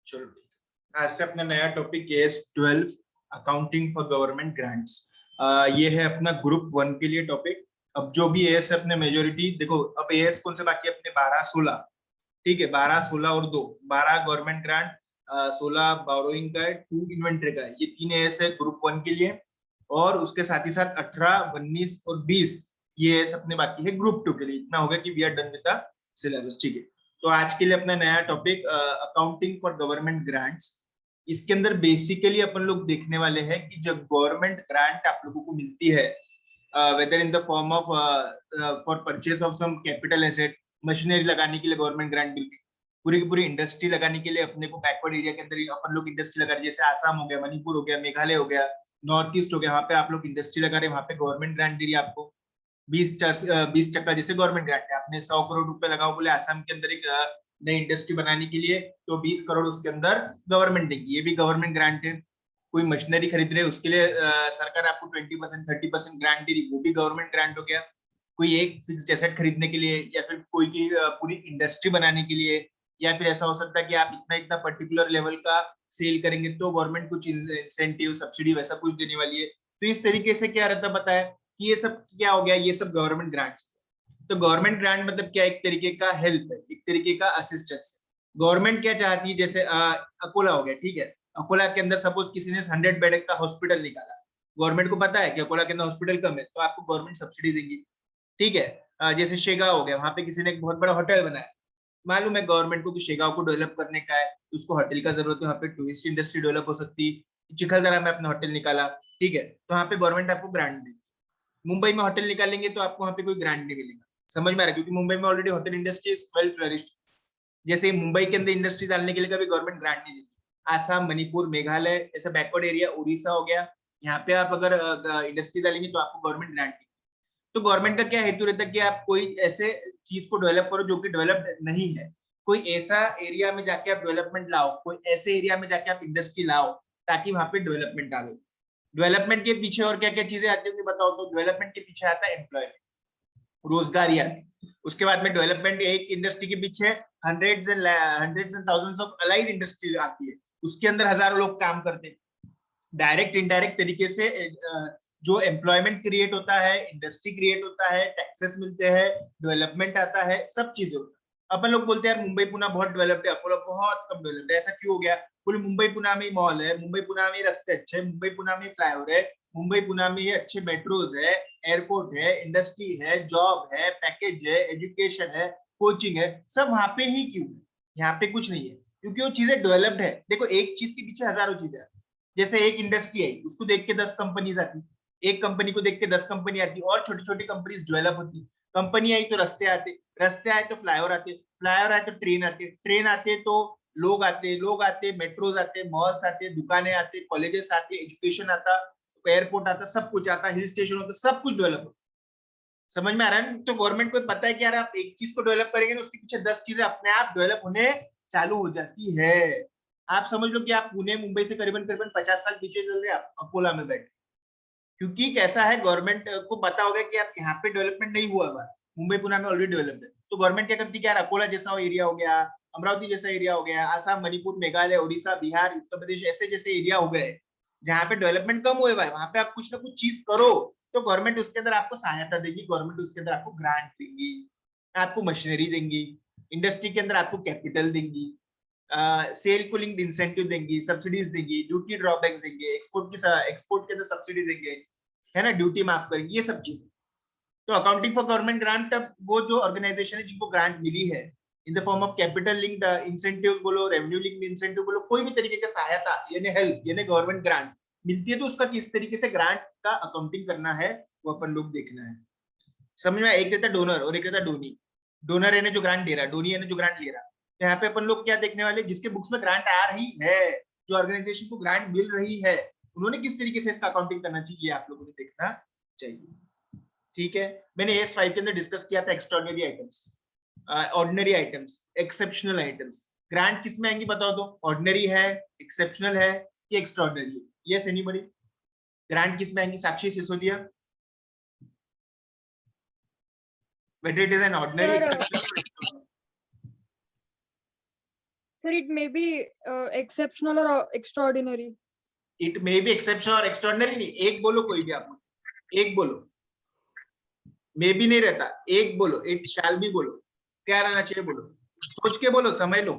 चलो ठीक है। आज से अपना नया topic case 12 accounting for government grants. ये है अपना ग्रुप 1 के लिए टॉपिक। अब जो भी एएस है अपने मेजोरिटी देखो, अब एएस कौन से बाकी है अपने 12-16, ठीक है 12-16 और 2 12 गवर्नमेंट ग्रांट, 16 बोरोइंग का है, 2 इन्वेंटरी का है। ये 3 एएस है ग्रुप 1 के लिए। और उसके साथ ही साथ 18, 19 और 20 ये एएस अपने बाकी है ग्रुप 2 के लिए। इतना होगा कि we are done with the syllabus, ठीक है। तो आज के लिए अपना नया topic accounting for government grants. इसके अंदर बेसिकली अपन लोग देखने वाले हैं कि जब गवर्नमेंट ग्रांट आप लोगों को मिलती है, whether in the form of for purchase of some capital asset, machinery लगाने के लिए गवर्नमेंट ग्रांट मिलती है, पूरी की पूरी इंडस्ट्री लगाने के लिए अपने को बैकवर्ड एरिया के अंदर अपन लोग इंडस्ट्री लगा रहे हैं, जैसे आसाम हो गया, मणिपुर हो गया, मेघालय हो गया, नॉर्थ ईस्ट हो गया, वहां पे आप लोग इंडस्ट्री लगा रहे हैं, वहां पे गवर्नमेंट ग्रांट दे रही है आपको 20% जैसे गवर्नमेंट ग्रांट है। आपने 100 करोड़ रुपए लगाओ बोले आसाम के अंदर एक नई इंडस्ट्री बनाने के लिए, तो 20 करोड़ उसके अंदर गवर्नमेंट देगी, ये भी गवर्नमेंट ग्रांट है। कोई मशीनरी खरीद रहे उसके लिए सरकार आपको 20% 30% ग्रांट दे रही, वो भी गवर्नमेंट ग्रांट हो गया। कोई एक फिक्स्ड एसेट खरीदने के लिए, या फिर कोई की पूरी इंडस्ट्री बनाने के लिए, या फिर ऐसा हो सकता है कि आप इतना इतना पर्टिकुलर लेवल का सेल करेंगे तो गवर्नमेंट कुछ इंसेंटिव सब्सिडी वैसा कुछ देने वाली है। तो इस तरीके से क्या रहता बताया कि ये सब क्या हो गया, ये सब गवर्नमेंट ग्रांट्स। तो गवर्नमेंट ग्रांट मतलब क्या, एक तरीके का हेल्प है, एक तरीके का असिस्टेंस है। गवर्नमेंट क्या चाहती है, जैसे अकोला हो गया, ठीक है, अकोला के अंदर सपोज किसी ने 100 बेड का हॉस्पिटल निकाला, गवर्नमेंट को पता है कि अकोला के अंदर हॉस्पिटल कम है, तो आपको गवर्नमेंट सब्सिडी देगी, ठीक है। जैसे शेगांव हो गया, वहां पे किसी ने एक बहुत बड़ा होटल बनाया, मालूम है गवर्नमेंट को कि शेगांव को डेवलप करने का है, तो उसको होटल का जरूरत है, वहाँ पे टूरिस्ट इंडस्ट्री डेवलप हो सकती है। चिखलदरा में अपना होटल निकाला, ठीक है, तो वहाँ पे गवर्नमेंट आपको ग्रांट देती है। मुंबई में होटल निकालेंगे तो आपको वहाँ पे कोई ग्रांट नहीं मिलेगा, समझ में आ रहा है, क्योंकि मुंबई में already hotel industry is well flourished. जैसे मुंबई के अंदर इंडस्ट्री डालने के लिए कभी गवर्नमेंट ग्रांट नहीं देती। आसाम, मणिपुर, मेघालय ऐसा बैकवर्ड एरिया, उड़ीसा हो गया, यहाँ पे आप अगर इंडस्ट्री डालेंगे तो आपको गवर्नमेंट ग्रांट देगी। तो गवर्नमेंट का क्या हेतु रहता है कि आप कोई ऐसे चीज को डेवलप करो जो कि डेवलप्ड नहीं है, कोई ऐसा एरिया में जाके आप डेवलपमेंट लाओ, कोई ऐसे एरिया में जाके आप इंडस्ट्री लाओ ताकि वहां पे डेवलपमेंट आवे। डेवलपमेंट के पीछे और क्या क्या चीजें आती होंगी बताओ, तो डेवलपमेंट के पीछे आता है एम्प्लॉयमेंट, रोजगारी आती है। उसके बाद में डेवलपमेंट, एक इंडस्ट्री के पीछे hundreds and thousands of allied industry आती है, उसके अंदर हजारों लोग काम करते हैं। डायरेक्ट इनडायरेक्ट तरीके से जो एम्प्लॉयमेंट क्रिएट होता है, इंडस्ट्री क्रिएट होता है, टैक्सेस मिलते हैं, डेवलपमेंट आता है, सब चीजें होता है। अपन लोग बोलते हैं यार मुंबई पुणे बहुत डेवलप्ड है, अपोलो बहुत कम डेवलप्ड है, ऐसा क्यों हो गया? बोले मुंबई पुणे में मॉल है, मुंबई पुणे में रास्ते अच्छे, मुंबई पुणे में फ्लाईओवर है, मुंबई पुणे में अच्छे मेट्रोज है, एयरपोर्ट है, इंडस्ट्री है, जॉब है, पैकेज है, एजुकेशन है, कोचिंग है, सब वहां पे ही क्यों है? यहाँ पे कुछ नहीं है क्योंकि वो चीजें डेवलप्ड है। देखो एक चीज के पीछे हजारों चीजें, जैसे एक इंडस्ट्री आई उसको देख के 10 कंपनीज आती, एक कंपनी को देख के 10 कंपनी आती, और छोटी छोटी कंपनीज डेवलप होती। कंपनी आई तो रास्ते आते, रास्ते आए तो फ्लाईओवर आते, फ्लाईओवर आए तो ट्रेन आते, ट्रेन आते तो लोग आते, लोग आते मेट्रोज आते, मॉल्स आते, दुकानें आते, कॉलेजेस आते, एजुकेशन आता, एयरपोर्ट आता, सब कुछ आता, हिल स्टेशन होता, सब कुछ डेवलप होता। समझ में आ रहा है? तो गवर्नमेंट को पता है कि यार आप एक चीज को डेवलप करेंगे तो उसके पीछे 10 चीजें अपने आप डेवलप होने चालू हो जाती है। आप समझ लो कि आप पुणे मुंबई से करीबन करीबन 50 साल पीछे चल रहे हैं आप अकोला में बैठे, क्योंकि कैसा है गवर्नमेंट को पता होगा कि आप यहाँ पे डेवलपमेंट नहीं हुआ है, मुंबई पुणे में ऑलरेडी डेवलप्ड है। तो गवर्नमेंट क्या करती है, यार अकोला जैसा एरिया हो गया, अमरावती जैसा एरिया हो गया, आसाम, मणिपुर, मेघालय, उड़ीसा, बिहार, उत्तर प्रदेश, ऐसे जैसे एरिया हो गए जहाँ पे डेवलपमेंट कम हुए भाई, वहां पे आप कुछ ना कुछ चीज करो, तो गवर्नमेंट उसके अंदर आपको सहायता देगी, गवर्नमेंट उसके अंदर आपको ग्रांट देंगी, आपको मशीनरी देंगी, इंडस्ट्री के अंदर आपको कैपिटल देंगी, सेल को लिंक्ड इंसेंटिव देंगी, सब्सिडीज देंगी, ड्यूटी ड्रॉबैक्स देंगे, एक्सपोर्ट के अंदर सब्सिडी देंगे, है ना, ड्यूटी माफ करेंगे, ये सब चीजें। तो अकाउंटिंग फॉर गवर्नमेंट ग्रांट, अब वो जो ऑर्गेनाइजेशन है जिनको ग्रांट मिली है इन the form of capital linked incentives बोलो, रेवेन्यू लिंक्ड इंसेंटिव बोलो, कोई भी तरीके की सहायता यानी हेल्प यानी गवर्नमेंट ग्रांट मिलती है, तो उसका किस तरीके से ग्रांट का अकाउंटिंग करना है वो अपन लोग देखना है। समझ में? एक रहता डोनर और एक रहता डोनी। डोनर है जो ग्रांट दे रहा है, डोनी है जो ग्रांट ले रहा है। तो यहाँ पे अपन लोग क्या देखने वाले, जिसके बुक्स में ग्रांट आ रही है, जो ऑर्गेनाइजेशन को ग्रांट मिल रही है, उन्होंने किस तरीके से इसका अकाउंटिंग करना चाहिए आप लोगों ने देखना चाहिए। ठीक है, मैंने एस 5 के अंदर डिस्कस किया था extraordinary items, ordinary items, exceptional items. Grant किस में आएंगी बताओ तो, ऑर्डिनरी है, एक्सेप्शनल है कि एक्स्ट्राऑर्डिनरी है? Yes anybody? ग्रांट किस में आएंगी? साक्षी Sisodia, whether it is an ordinary, exceptional, Sir, it may be exceptional or extraordinary. It may be exceptional और एक्स्ट्राऑर्डिनरी नहीं, एक बोलो कोई भी आप, एक बोलो, मे भी नहीं रहता, एक बोलो, इट शैल बी बोलो, क्या रहना चाहिए बोलो, सोच के बोलो, समझ लो।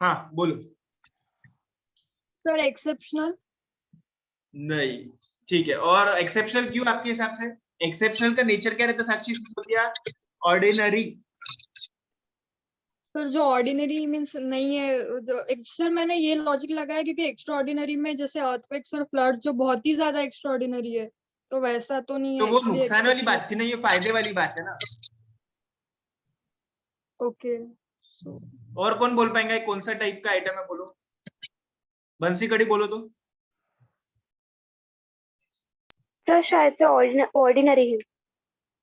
हाँ बोलो। Sir, exceptional. नहीं, ठीक है, और एक्सेप्शनल क्यों आपके हिसाब से? एक्सेप्शनल का नेचर क्या रहता है साक्षी सिसोदिया? ऑर्डिनरी। सर जो ऑर्डिनरी मींस नहीं है, जो सर मैंने ये लॉजिक लगाया क्योंकि एक्स्ट्राऑर्डिनरी में जैसे अर्थक्वेक्स और फ्लड जो बहुत ही ज्यादा एक्स्ट्राऑर्डिनरी है, तो वैसा तो नहीं तो है वो इसलिए नुकसान वाली exceptional. बात थी ना, ये फायदे वाली बात है ना। ओके. और कौन बोल पाएंगा कौन सा टाइप का आइटम है, बोलो, बंसी कड़ी बोलो तो। सर शायद से ऑर्डिनरी है।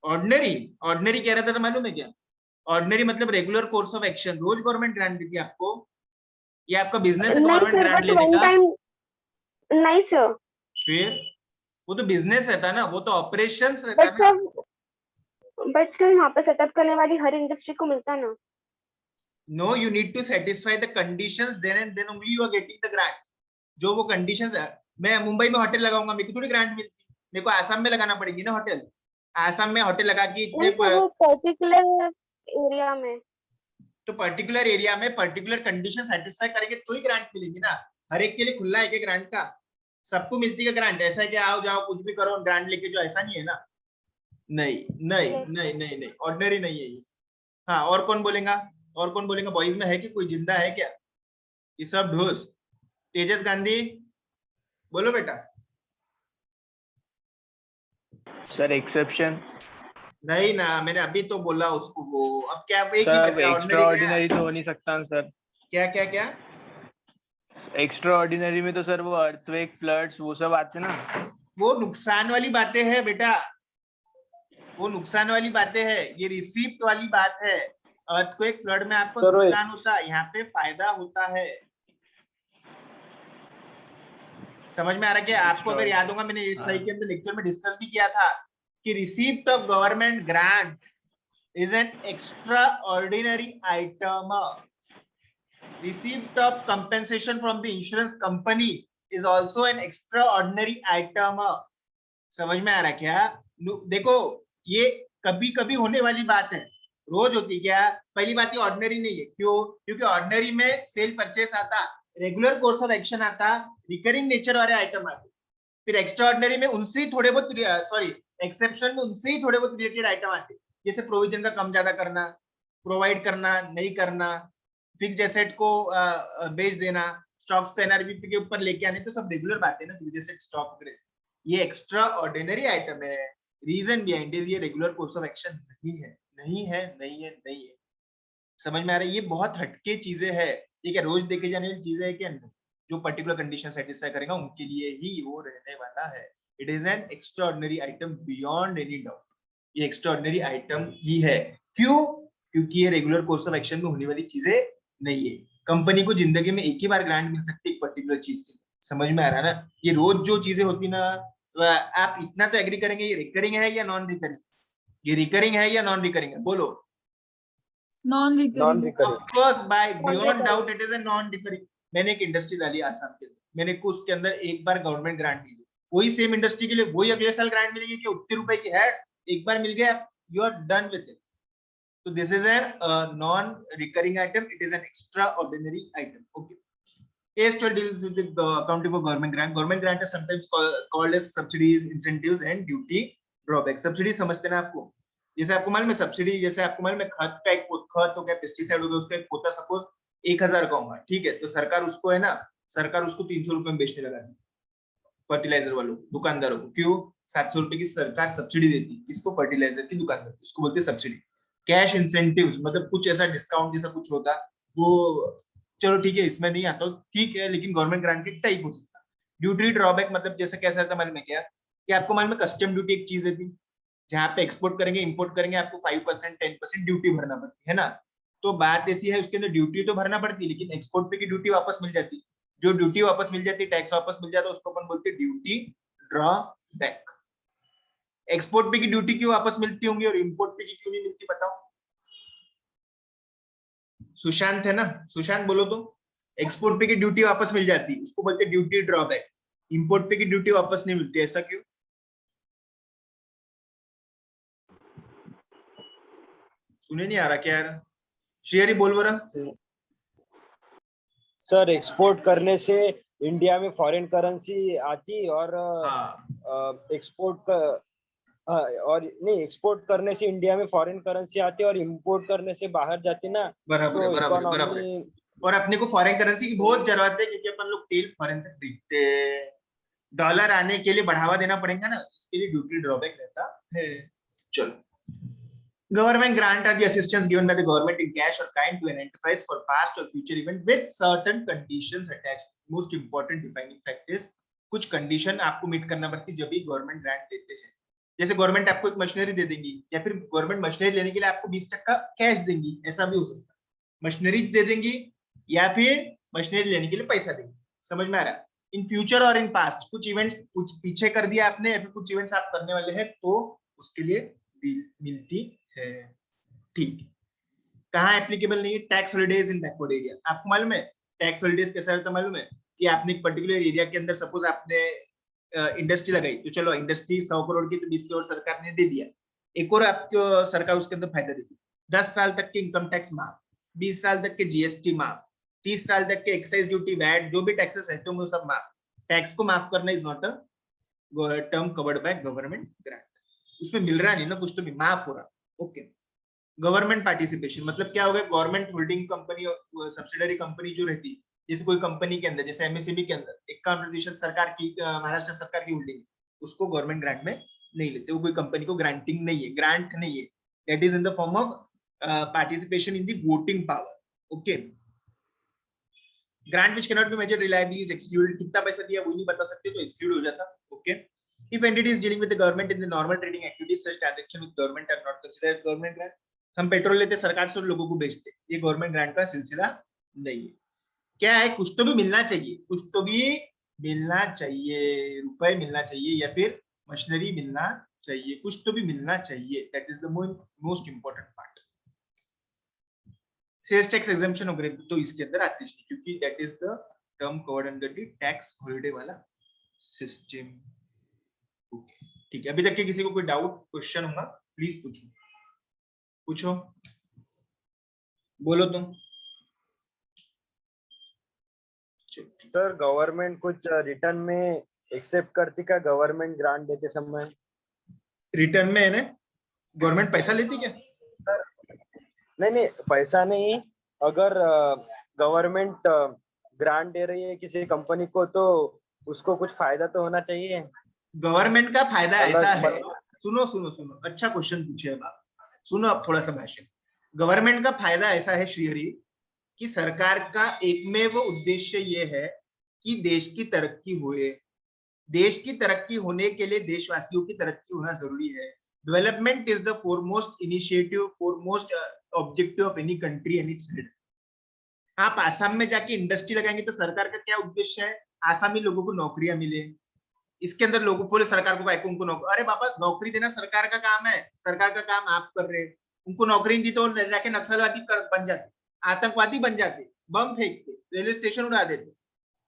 ऑर्डिनरी? ऑर्डिनरी कह रहा था तो मालूम है क्या? ऑर्डिनरी मतलब रेगुलर कोर्स ऑफ एक्शन, रोज गवर्नमेंट ग्रांट देती है आपको, ये आपका बिजनेस है नहीं गवर्नमेंट सर, ग्रांट बट लेने वन का? टाइम नहीं सर। फिर वो तो बिजनेस रहता है ना, वो तो ऑपरेशंस रहता है ना। बट सर यहाँ पे सेटअप करने वाली हर इंडस्ट्री को मिलता है ना। No, you need to satisfy the conditions, then and then only you are getting the grant. जो वो कंडीशंस है, मैं मुंबई में होटल लगाऊंगा, मेरे को थोड़ी ग्रांट मिलती, मेरे को आसाम में लगाना पड़ेगी ना होटल। आसाम में होटल लगा के इतने नहीं सर, वो पर्टिकुलर एरिया में। तो पर्टिकुलर एरिया में पर्टिकुलर कंडीशन सेटिस्फाई करेंगे तो ही ग्रांट मिलेगी ना। हर एक के लिए खुला है क्या ग्रांट का? सबको मिलती है ग्रांट? ऐसा है कि आओ जाओ कुछ भी करो ग्रांट लेके जो, ऐसा नहीं है ना। नहीं नहीं नहीं नहीं नहीं, ऑर्डिनरी नहीं है ये। हाँ, और कौन बोलेगा? और कौन बोलेगा? बॉयज में है कि कोई जिंदा है क्या? ये सब ढोस। तेजस गांधी बोलो बेटा। Sir exception. नहीं ना, मैंने अभी तो बोला उसको, वो अब क्या एक ही सर बचा, एक्स्ट्रा ऑर्डिनरी ऑर्डिनरी तो हो नहीं सकता ना सर। क्या क्या क्या? एक्स्ट्रा ऑर्डिनरी में तो सर वो अर्थक्वेक फ्लड्स वो सब आते ना। वो नुकसान वाली बातें हैं बेटा, वो नुकसान वाली बातें हैं, ये रिसीप्ट वाली बात है। अर्थक्वेक फ्लड में आपको नुकसान होता है, यहाँ पे फायदा होता है। समझ में आ रहा है? क्या आपको अगर याद होगा, मैंने इस स्लाइड के अंदर लेक्चर में डिस्कस भी किया था कि receipt of government grant is an extra ordinary item. Receipt of compensation from the insurance company is also an extra ordinary item. समझ में आ रहा है क्या? देखो, ये कभी कभी होने वाली बात है, रोज होती क्या? पहली बात, ये ऑर्डिनरी नहीं है। क्यों? क्योंकि ऑर्डिनरी में सेल परचेस आता, रेगुलर कोर्स ऑफ एक्शन आता, रिकरिंग नेचर वाले आइटम आते, फिर एक्स्ट्रा ऑर्डिनरी में उनसे ही थोड़े बहुत, सॉरी एक्सेप्शन में उनसे ही थोड़े बहुत रिलेटेड आइटम आते, जैसे प्रोविजन का कम ज्यादा करना, प्रोवाइड करना नहीं करना, फिक्स एसेट को बेच देना, स्टॉक्स को एनआरबी के ऊपर लेके आने, तो सब रेगुलर बातें ना, फिक्स एसेट स्टॉक। ये एक्स्ट्रा ऑर्डिनरी आइटम है। रीजन बिहाइंड इज ये रेगुलर कोर्स ऑफ एक्शन नहीं है, नहीं है, नहीं है, नहीं है। समझ में आ रहा है? ये बहुत हटके चीजें है, ये क्या रोज देखे जाने वाली चीजें है क्या? जो पर्टिकुलर कंडीशन सेटिस्फाई करेगा उनके लिए ही वो रहने वाला है। It is an extra ordinary item beyond any doubt. ये एक्स्ट्रा ऑर्डिनरी आइटम ही है। क्यों? क्योंकि ये रेगुलर कोर्स ऑफ एक्शन में होने वाली चीजें नहीं है। कंपनी को जिंदगी में एक ही बार ग्रांट मिल सकती है एक पर्टिकुलर चीज के लिए। समझ में आ रहा है ना? ये रोज जो चीजें होती ना, आप इतना तो एग्री करेंगे, ये रिकरिंग है या नॉन रिकरिंग? ये रिकरिंग है या नॉन रिकरिंग है? बोलो। Non recurring. Of course, by beyond doubt it is a non recurring. मैंने एक इंडस्ट्री डाली आसाम के अंदर, मैंने उसके अंदर एक बार गवर्नमेंट ग्रांट दी, वही सेम इंडस्ट्री के लिए वही अगले साल ग्रांट मिलेगी कि उतने रुपए की है, एक बार मिल गया, you are done with it. So this is an non-recurring item. It is an extraordinary item. Okay. Case 12 deals with the accounting for government grant. Government grant is sometimes called as subsidies, incentives, and duty drawback. Subsidy समझते ना आपको? जैसे आपको मालूम है subsidy, जैसे आपको मालूम है खत का एक खत हो गया, पेस्टिसाइड हो गया, उसका एक पोता सपोज 1000 का होगा, ठीक है, तो सरकार उसको है ना, सरकार उसको 300 रुपए में बेचने लगा दी फर्टिलाइजर वालों दुकानदारों को। क्यों? 700 रुपए की सरकार सब्सिडी देती, इसको फर्टिलाइजर की दुकानदार, इसको बोलते सब्सिडी। कैश इंसेंटिव्स मतलब कुछ ऐसा डिस्काउंट जैसा कुछ होता, वो चलो ठीक है, इसमें नहीं आता, ठीक है, लेकिन गवर्नमेंट ग्रांटेड टाइप हो सकता। ड्यूटी ड्रॉबैक मतलब जैसे कैसा था मालूम है क्या? कि आपको मालूम है कस्टम ड्यूटी एक चीज है, जहाँ पे एक्सपोर्ट करेंगे इंपोर्ट करेंगे आपको 5% 10% ड्यूटी भरना पड़ती है ना। तो बात ऐसी है, उसके अंदर ड्यूटी तो भरना पड़ती है, लेकिन एक्सपोर्ट पे की ड्यूटी वापस मिल जाती। जो ड्यूटी वापस मिल जाती, टैक्स वापस मिल जाता, उसको अपन बोलते ड्यूटी ड्रॉबैक। एक्सपोर्ट पे की ड्यूटी क्यों वापस मिलती होंगी और इंपोर्ट पे की क्यों नहीं मिलती, बताओ। सुशांत है ना, सुशांत बोलो तो। एक्सपोर्ट पे की ड्यूटी वापस मिल जाती है, उसको बोलते हैं ड्यूटी ड्रॉबैक। इंपोर्ट पे की ड्यूटी वापस नहीं मिलती, ऐसा क्यों? सुने नहीं आ रहा क्या यार? श्रेयरी बोल बरा। सर एक्सपोर्ट करने से इंडिया में फॉरेन करेंसी आती और हाँ एक्सपोर्ट का और नहीं, एक्सपोर्ट करने से इंडिया में फॉरेन करेंसी आती और इंपोर्ट करने से बाहर जाती ना, बराबर है, तो बराबर है, बराबर है। इकोनॉमी। और अपने को फॉरेन करेंसी की बहुत जरूरत है, क्योंकि अपन लोग तेल फॉरेन से खरीदते हैं। डॉलर आने के लिए बढ़ावा देना पड़ेगा ना, इसके लिए ड्यूटी ड्रॉबैक रहता है। चलो, government grant are the assistance given by the government in cash or kind to an enterprise for past or future event with certain conditions attached. Most important defining fact is कुछ condition आपको meet करना पड़ती है जब भी government grant देते हैं। जैसे गवर्नमेंट आपको एक मशीनरी दे देंगी, या फिर गवर्नमेंट मशीनरी लेने के लिए आपको 20% कैश देंगी, ऐसा भी हो सकता है। मशीनरी दे देंगी या फिर मशीनरी लेने के लिए पैसा देंगी। समझ में आ रहा है? इन फ्यूचर और इन पास्ट कुछ इवेंट्स कुछ पीछे कर दिया आपने, या फिर कुछ इवेंट्स आप करने वाले हैं, तो उसके लिए मिलती है। ठीक, कहाँ एप्लीकेबल नहीं है? टैक्स हॉलिडेज इन बैकवर्ड एरिया। आपको मालूम है टैक्स हॉलिडेज कैसा रहता है? मालूम है कि आपने एक पर्टिकुलर एरिया के अंदर सपोज आपने इंडस्ट्री लगाई, तो चलो इंडस्ट्री 100 करोड़ की, तो 20 करोड़ सरकार ने दे दिया। एक और आपको सरकार उसके अंदर फायदा देती, 10 साल तक के इनकम टैक्स माफ, 20 साल तक के जीएसटी माफ, 30 साल तक के एक्साइज ड्यूटी वैट जो भी टैक्सेस रहते होंगे सब माफ। टैक्स को माफ करना is not a term covered by government grant. उसमें मिल रहा नहीं ना, कुछ तो भी माफ हो रहा। ओके, गवर्नमेंट पार्टिसिपेशन मतलब क्या होगा? गवर्नमेंट होल्डिंग कंपनी और सब्सिडरी कंपनी जो रहती है, जैसे कोई कंपनी के अंदर, जैसे एमएसएमई के अंदर 51% सरकार की, महाराष्ट्र सरकार की होल्डिंग, उसको गवर्नमेंट ग्रांट में नहीं लेते। वो कोई कंपनी को ग्रांटिंग नहीं है, ग्रांट नहीं है। That is in the form of participation in the voting power. Okay, grant which cannot be measured reliably is excluded. कितना पैसा दिया वो नहीं बता सकते, तो एक्सक्लूड हो जाता। Okay, if entities dealing with the government in the normal trading activities, such transaction with government are not considered as government grant. हम पेट्रोल लेते सरकार से और लोगों को बेचते, ये गवर्नमेंट ग्रांट का सिलसिला नहीं है। क्या है? कुछ तो भी मिलना चाहिए, कुछ तो भी मिलना चाहिए, रुपए मिलना चाहिए या फिर मशीनरी मिलना चाहिए, कुछ तो भी मिलना चाहिए। That is the most important part. Sales tax exemption वगैरह तो इसके अंदर आती है, क्योंकि that is the term covered under the tax holiday वाला सिस्टम। ठीक है, अभी तक के किसी को कोई डाउट क्वेश्चन होगा प्लीज पूछो, पूछो, बोलो तुम। सर गवर्नमेंट कुछ रिटर्न में एक्सेप्ट करती क्या गवर्नमेंट ग्रांट देते समय? रिटर्न में है ना, गवर्नमेंट पैसा लेती क्या? सर नहीं नहीं, पैसा नहीं, अगर गवर्नमेंट ग्रांट दे रही है किसी कंपनी को, तो उसको कुछ फायदा तो होना चाहिए। गवर्नमेंट का फायदा ऐसा है, सुनो सुनो सुनो, अच्छा क्वेश्चन पूछे अब आप, सुनो अब थोड़ा सा भाषण। गवर्नमेंट का फायदा ऐसा है श्रीहरि, कि सरकार का एकमेव उद्देश्य ये है कि देश की तरक्की हुए। देश की तरक्की होने के लिए देशवासियों की तरक्की होना जरूरी है। Development is the foremost initiative, foremost objective of any country and it's leader. आप आसाम में जाके इंडस्ट्री लगाएंगे तो सरकार का क्या उद्देश्य है? आसामी लोगों को नौकरियां मिले। इसके अंदर लोगों को, सरकार को उनको नौकरी, अरे बाबा नौकरी देना सरकार का काम है, सरकार का काम आप कर रहे हैं। उनको नौकरी दी तो जाके नक्सलवादी बन जाते, आतंकवादी बन जाते, बम फेंकते, रेलवे स्टेशन उड़ा देते।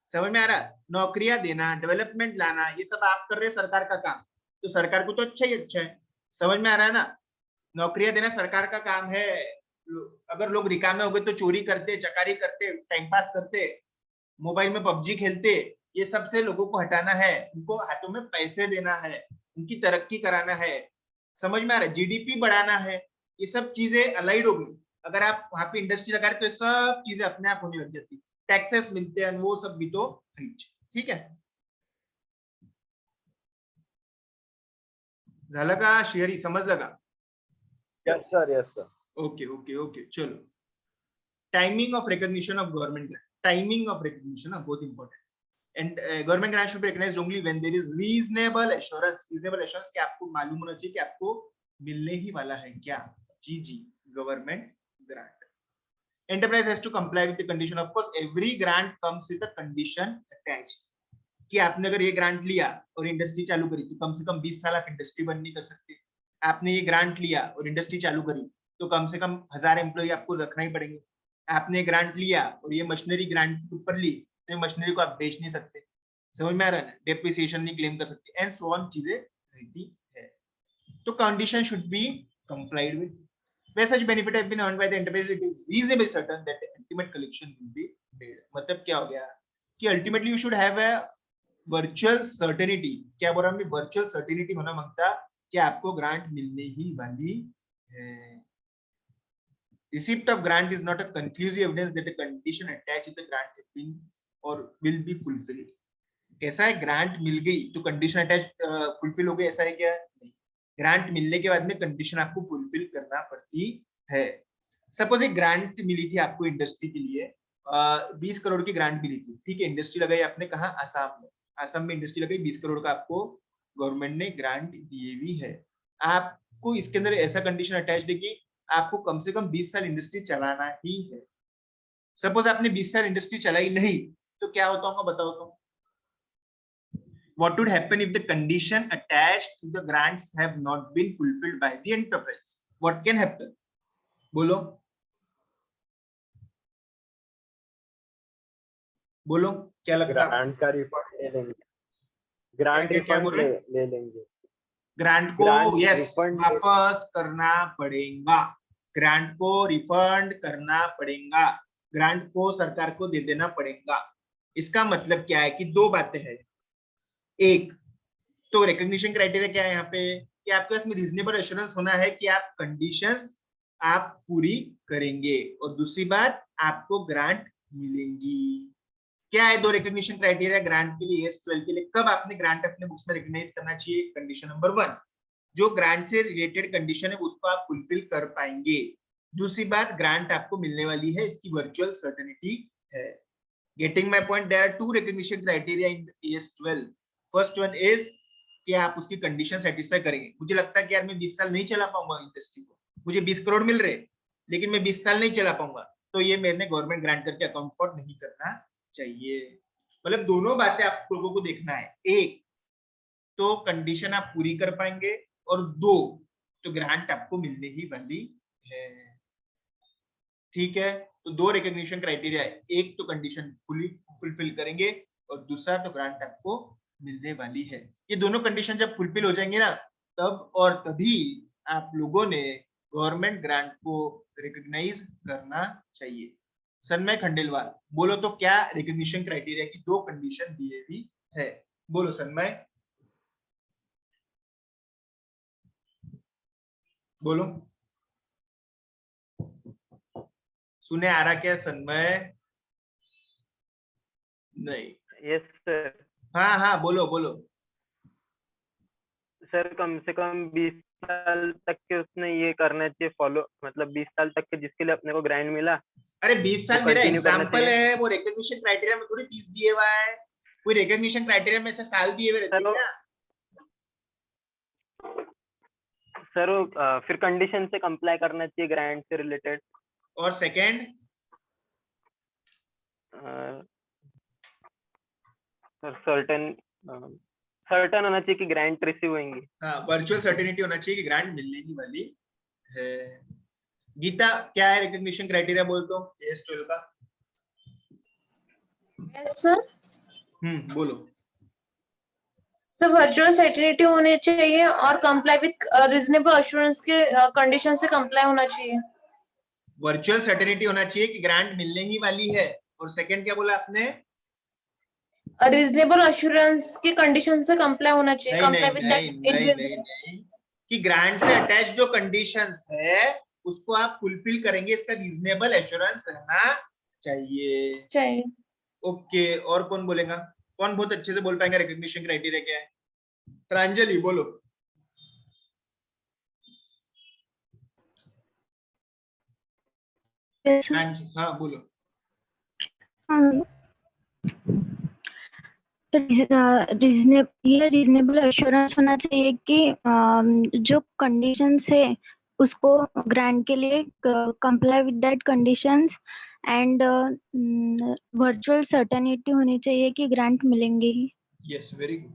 समझ में आ रहा? नौकरियां देना, डेवलपमेंट लाना, ये सब आप कर रहे हैं, सरकार का काम। तो सरकार को तो अच्छा ही अच्छा है। समझ में आ रहा है ना? नौकरियां देना सरकार का काम है। अगर लोग रिकामे हो गए तो चोरी करते, चकारी करते, टाइम पास करते, मोबाइल में पबजी खेलते, ये सब से लोगों को हटाना है। उनको हाथों में पैसे देना है, उनकी तरक्की कराना है। समझ में आ रहा है? जीडीपी बढ़ाना है। ये सब चीजें अलाइड हो गई। अगर आप वहां पे इंडस्ट्री लगा रहे तो ये सब चीजें अपने आप होने लग जाती। टैक्सेस मिलते हैं, वो सब भी तो ठीक है। झालं का शेअरी? समजलं का? Yes sir, yes sir. Okay okay okay, चलो। Timing of recognition of government grant, timing of recognition बहुत important. And government grant should be recognized only when there is reasonable assurance कि आपको मालूम होना चाहिए कि आपको मिलने ही वाला है क्या। जी government grant. Enterprise has to comply with the condition. Of course, every grant comes with a condition attached. कि आपने अगर ये ग्रांट लिया और इंडस्ट्री चालू करी तो कम से कम 20 साल आप इंडस्ट्री बंद नहीं कर सकते। आपने ये ग्रांट लिया और इंडस्ट्री चालू करी तो कम से कम 1000 एम्प्लॉय आपको रखना ही पड़ेंगे। आपने ग्रांट लिया और ये मशीनरी ग्रांट के ऊपर ली तो ये मशीनरी को आप बेच नहीं सकते, समझ में आ रहा है ना, डेप्रिसिएशन नहीं क्लेम कर सकते एंड सो ऑन चीजें रहती है। तो condition should be complied with. Where such benefit has been earned by the enterprise, it is reasonably certain that the ultimate collection will be made. मतलब क्या हो गया कि ultimately you should have a virtual certainty. क्या बोल रहा हूँ, virtual certainty होना मांगता कि आपको ग्रांट मिलने ही वाली है। Receipt of grant is not a conclusive evidence that a condition attached to the grant has been or will be fulfilled. कैसा है, ग्रांट मिल गई तो कंडीशन अटैच फुलफिल हो गई, ऐसा है क्या? नहीं, ग्रांट मिलने के बाद में कंडीशन आपको फुलफिल करना पड़ती है। सपोज एक ग्रांट मिली थी आपको इंडस्ट्री के लिए, 20 करोड़ की ग्रांट मिली थी, ठीक है, इंडस्ट्री लगाई आपने कहा आसाम में इंडस्ट्री लगाई, 20 करोड़ का आपको गवर्नमेंट ने ग्रांट दिए भी है। आपको इसके अंदर ऐसा कंडीशन अटैच है कि आपको कम से कम 20 साल इंडस्ट्री चलाना ही है। सपोज आपने 20 साल इंडस्ट्री चलाई नहीं तो क्या होता होगा बताओ तो? What would happen if the condition attached to the grants have not been fulfilled by the enterprise? What can happen? बोलो बोलो क्या लगता है? ग्रांट का रिफंड ले लेंगे, ग्रांट क्या बोल रिफंड रहे? ले लेंगे। ग्रांट को Grant यस refund वापस करना पड़ेगा, ग्रांट को रिफंड करना पड़ेगा, ग्रांट को सरकार को दे देना पड़ेगा। इसका मतलब क्या है कि दो बातें हैं। एक तो रिकॉग्निशन क्राइटेरिया क्या है यहाँ पे कि आपके पास में रीजनेबल एश्योरेंस होना है कि आप कंडीशंस आप पूरी करेंगे, और दूसरी बात आपको ग्रांट मिलेंगी। क्या है दो रिकॉग्निशन क्राइटेरिया ग्रांट के लिए, AS12 के लिए? कब आपने ग्रांट अपने बुक्स में रिकॉग्नाइज करना चाहिए? कंडीशन नंबर 1, जो ग्रांट से रिलेटेड कंडीशन है उसको आप फुलफिल कर पाएंगे। दूसरी बात, ग्रांट आपको मिलने वाली है, इसकी वर्चुअल सर्टेनिटी है। Getting my point? There are 2 recognition criteria in AS12। First one is कि आप उसकी कंडीशन सेटिस्फाई करेंगे। मुझे लगता है कि यार मैं 20 साल नहीं चला पाऊंगा इंडस्ट्री को, मुझे 20 करोड़ मिल रहे लेकिन मैं 20 साल नहीं चला पाऊंगा, तो ये मैंने गवर्नमेंट ग्रांट करके अकाउंट फॉर नहीं करना चाहिए। मतलब दोनों बातें आप लोगों को देखना है, एक तो कंडीशन आप पूरी कर पाएंगे और दो तो ग्रांट आपको मिलने ही वाली है। ठीक है, तो दो रिकॉग्निशन क्राइटेरिया है, एक तो कंडीशन फुली फुलफिल करेंगे और दूसरा तो ग्रांट आपको मिलने वाली है। ये दोनों कंडीशन जब फुलफिल हो जाएंगे ना, तब और तभी आप लोगों ने गवर्नमेंट ग्रांट को रिकॉग्नाइज करना चाहिए। सन्मय खंडेलवाल, बोलो तो क्या रिकॉग्निशन क्राइटेरिया की दो कंडीशन दिए भी है? बोलो सन्मय, बोलो। सुने आ रहा क्या सन्मय? नहीं। Yes sir. हाँ हाँ बोलो बोलो। सर कम से कम 20 साल तक के उसने ये करना चाहिए फॉलो, मतलब 20 साल तक के जिसके लिए अपने को ग्रांट मिला। अरे 20 साल वो मेरा continue करना एग्जांपल चाहिए। है, वो रिकॉग्निशन क्राइटेरिया में थोड़ी 30 दिए हुआ है, कोई रिकॉग्निशन क्राइटेरिया में से साल दिए हुए रहते हैं क्या? सर वो फिर कंडीशन से कंप्लाई करना चाहिए ग्रांट से रिलेटेड। और सेकंड सर सर्टन होना चाहिए कि ग्रांट रिसीव होंगी। हाँ, वर्चुअल सर्टेनिटी होना चाहिए कि ग्रांट मिलने ही वाली है। गीता, क्या है रिकॉग्निशन क्राइटेरिया बोल दो AS12 का? Yes sir. बोलो। सर वर्चुअल सर्टेनिटी होनी चाहिए और कंप्लाई विद रीजनेबल एश्योरेंस के कंडीशन से कंप्लाई होना चाहिए। वर्चुअल सर्टेनिटी होना चाहिए कि ग्रांट मिलने ही वाली है, और सेकंड क्या बोला आपने? रीजनेबल एश्योरेंस के कंडीशन से कंप्लाई होना चाहिए। नहीं कंप्लाई नहीं विद नहीं नहीं नहीं नहीं, कि ग्रांट से अटैच जो कंडीशंस है उसको आप फुलफिल करेंगे, इसका रीजनेबल एश्योरेंस रहना चाहिए। ओके, और कौन बोलेगा? कौन बहुत अच्छे से बोल पाएगा रिकॉग्निशन क्राइटेरिया क्या है? प्रांजलि बोलो। हाँ बोलो। ये रीजनेबल एश्योरेंस होना चाहिए कि जो कंडीशंस है उसको ग्रांट के लिए comply with that conditions, and virtual certainty होनी चाहिए कि ग्रांट मिलेंगे ही। Yes, very good.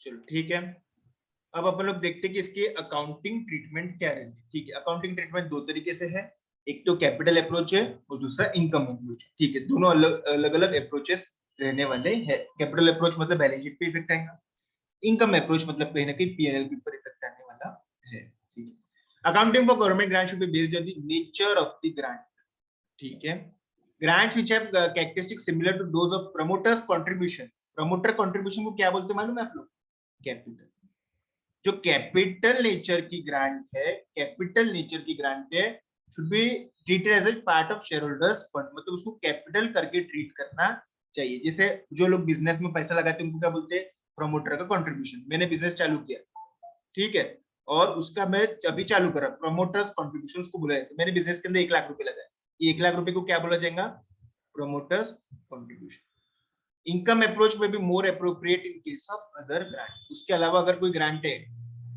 चलो ठीक है। अब अपन लोग देखते हैं कि इसकी अकाउंटिंग ट्रीटमेंट क्या रहती है। ठीक है, अकाउंटिंग ट्रीटमेंट दो तरीके से है, एक तो कैपिटल अप्रोच है और दूसरा इनकम अप्रोच। ठीक है, दोनों अलग अलग अप्रोचेस रहने वाले हैं। कैपिटल अप्रोच मतलब बैलेंस शीट पे इफेक्ट आएगा, इनकम अप्रोच मतलब कहीं ना कहीं पीएनएल के ऊपर इफेक्ट आने वाला है। ठीक है, accounting for government grant should be based on the nature of the grant. ठीक है, grants which have characteristics similar to those of promoters contribution. Promoter contribution को क्या बोलते हैं मालूम है आप लोग? कैपिटल। जो कैपिटल नेचर की ग्रांट है, कैपिटल नेचर की ग्रांट है, should be treated as a part of shareholders fund, मतलब उसको कैपिटल करके ट्रीट करना चाहिए। जैसे जो लोग बिजनेस में पैसा लगाते हैं उनको क्या बोलते हैं? प्रमोटर का कंट्रीब्यूशन। मैंने बिजनेस चालू किया, ठीक है, और उसका मैं अभी चालू करा, प्रमोटर्स कंट्रीब्यूशन उसको बोला जाता है। मैंने बिजनेस के अंदर 1 लाख रुपए लगाए, ये 1 लाख रुपए को क्या बोला जाएगा? Promoters contribution. इनकम अप्रोच में भी more appropriate in case of other grant. उसके अलावा अगर कोई ग्रांट है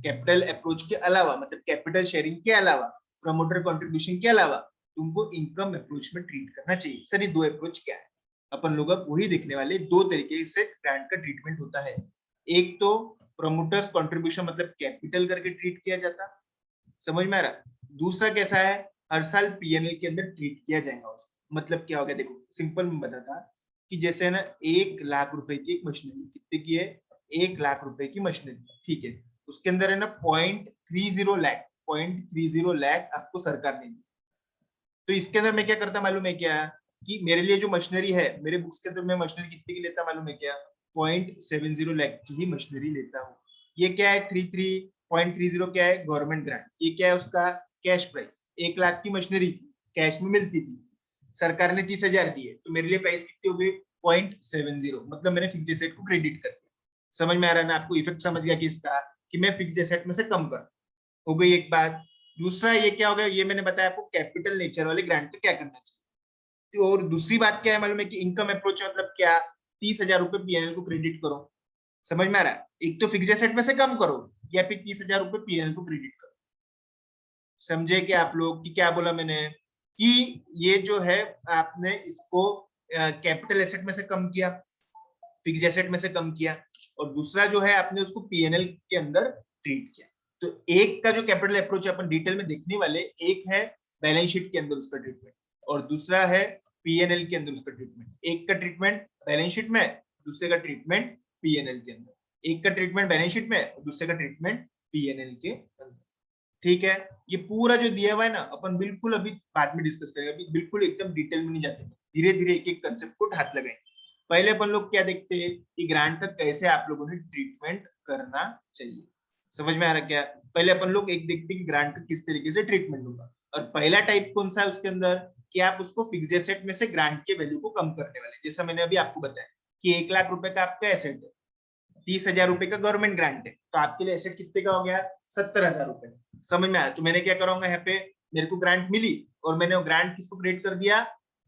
कैपिटल अप्रोच के अलावा, मतलब कैपिटल शेयरिंग के अलावा, प्रमोटर कंट्रीब्यूशन के अलावा, तुमको इनकम अप्रोच में ट्रीट करना चाहिए। सर ये दो अप्रोच क्या है? अपन लोग अब वही देखने वाले। दो तरीके से ग्रांट का ट्रीटमेंट होता है। एक तो प्रमोटर्स कंट्रीब्यूशन मतलब कैपिटल करके ट्रीट किया जाता, समझ में आ रहा? दूसरा कैसा है? हर साल पीएनएल के अंदर ट्रीट किया जाएगा उसका। मतलब क्या हो गया? देखो सिंपल में बताता कि जैसे ना 1 लाख रुपए की एक मशीनरी, कितने की है? 1 लाख रुपए की मशीनरी, ठीक है, उसके अंदर है ना 0.30 लाख आपको सरकार ने दी। तो इसके अंदर मैं क्या करता मालूम है क्या? कि मेरे लिए जो मशीनरी है, मेरे बुक्स के अंदर मैं मशीनरी कितने की लेता मालूम है क्या? 0.70 लाख की ही मशीनरी लेता हूँ। ये क्या है? 0.30 क्या है? Government grant. ये क्या है? उसका कैश प्राइस। 1 लाख की मशीनरी थी, कैश में मिलती थी, सरकार ने 30,000 दिए, तो मेरे लिए प्राइस कितनी हो गई? 0.70, मतलब मैंने फिक्स्ड एसेट को क्रेडिट कर दिया। समझ में आ रहा है ना आपको? इफेक्ट समझ गया कि इसका, कि मैं फिक्स्ड एसेट में से कम कर, हो गई एक बात। दूसरा ये क्या हो गया? ये मैंने बताया आपको कैपिटल नेचर वाले ग्रांट पे क्या करना चाहिए। और दूसरी बात क्या है मालूम है? कि इनकम अप्रोच मतलब क्या? 30,000 रुपए पीएनएल को क्रेडिट करो। समझ में आ रहा है? एक तो फिक्स्ड एसेट में से कम करो, या फिर 30,000 रुपए पीएनएल को क्रेडिट करो। समझे कि आप लोग कि क्या बोला मैंने? कि ये जो है आपने इसको कैपिटल एसेट में से कम किया, फिक्स्ड एसेट में से कम किया, और दूसरा जो है आपने उसको पीएनएल के अंदर ट्रीट किया। तो एक का जो कैपिटल अप्रोच अपन डिटेल में देखने वाले, एक है बैलेंस शीट के अंदर उसका ट्रीटमेंट, और दूसरा है पीएनएल के अंदर उसका ट्रीटमेंट। एक का ट्रीटमेंट बैलेंस शीट में, दूसरे का ट्रीटमेंट पीएनएल के अंदर। एक का ट्रीटमेंट बैलेंस शीट में, दूसरे का ट्रीटमेंट पीएनएल के अंदर। ठीक है, ये पूरा जो दिया हुआ है ना, अपन बिल्कुल अभी बाद में डिस्कस करेंगे, अभी बिल्कुल एकदम डिटेल में नहीं जाते, धीरे धीरे एक एक कंसेप्ट को हाथ लगाएंगे। पहले अपन लोग क्या देखते हैं कि ग्रांट का कैसे आप लोगों ने ट्रीटमेंट करना चाहिए। समझ में आ रहा क्या? पहले अपन लोग एक देखते हैं कि ग्रांट का किस तरीके से ट्रीटमेंट होगा। और पहला टाइप कौन सा है उसके अंदर? कि आप उसको फिक्स्ड एसेट में से ग्रांट के वैल्यू को कम करने वाले। जैसा मैंने अभी आपको बताया कि 1 लाख रुपए का आपका एसेट है, 30,000 रुपए का गवर्नमेंट ग्रांट है, तो आपके लिए एसेट कितने का हो गया? 70,000 रुपए। समझ में आया? तो मैंने क्या करूंगा, यहाँ पे मेरे को ग्रांट मिली और मैंने वो ग्रांट किसको क्रेडिट कर दिया?